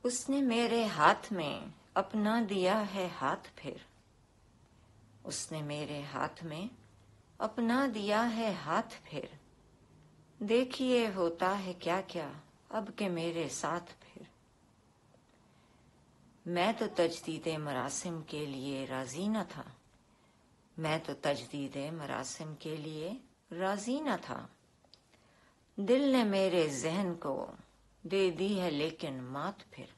اس نے میرے ہاتھ میں اپنا دیا ہے ہاتھ پھر، اس نے میرے ہاتھ میں اپنا دیا ہے ہاتھ پھر، دیکھیے ہوتا ہے کیا کیا اب کہ میرے ساتھ پھر۔ میں تو تجدید مراسم کے لیے راضی نہ تھا، میں تو تجدید مراسم کے لیے راضی نہ تھا، دل نے میرے ذہن کو دے دی ہے لیکن مات پھر۔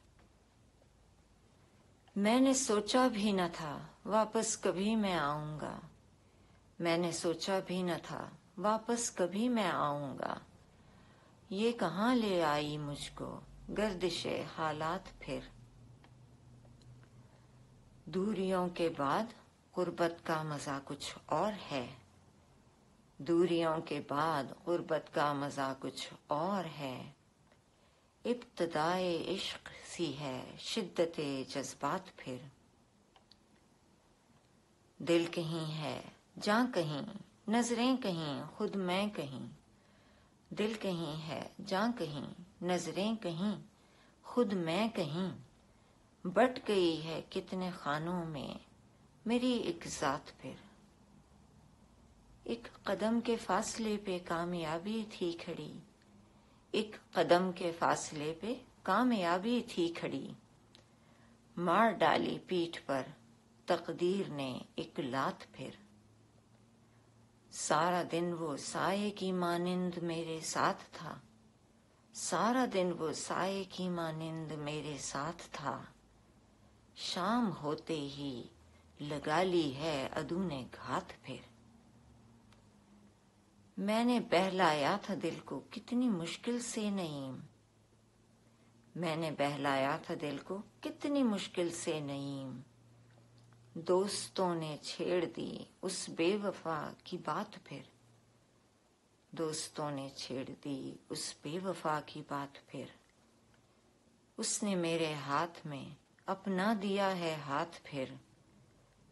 میں نے سوچا بھی نہ تھا واپس کبھی میں آؤں گا، میں نے سوچا بھی نہ تھا واپس کبھی میں آؤں گا، یہ کہاں لے آئی مجھ کو گردش حالات پھر۔ دوریوں کے بعد غربت کا مزہ کچھ اور ہے، دوریوں کے بعد غربت کا مزہ کچھ اور ہے، ابتدائے عشق سی ہے شدت جذبات پھر۔ دل کہیں ہے جاں کہیں، نظریں کہیں خود میں کہیں، دل کہیں ہے جاں کہیں، نظریں کہیں خود میں کہیں، بٹ گئی ہے کتنے خانوں میں میری ایک ذات پھر۔ ایک قدم کے فاصلے پہ کامیابی تھی کھڑی، ایک قدم کے فاصلے پہ کامیابی تھی کھڑی، مار ڈالی پیٹھ پر تقدیر نے ایک لات پھر۔ سارا دن وہ سائے کی مانند میرے ساتھ تھا، سارا دن وہ سائے کی مانند میرے ساتھ تھا، شام ہوتے ہی لگا لی ہے عدو نے گھات پھر۔ میں نے بہلایا تھا دل کو کتنی مشکل سے نعیم، میں نے بہلایا تھا دل کو کتنی مشکل سے نعیم، دوستوں نے چھیڑ دی اس بے وفا کی بات پھر، دوستوں نے چھیڑ دی اس بے وفا کی بات پھر، اس نے میرے ہاتھ میں اپنا دیا ہے ہاتھ پھر،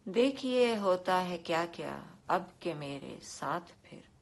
دیکھیے ہوتا ہے کیا کیا اب کہ میرے ساتھ پھر۔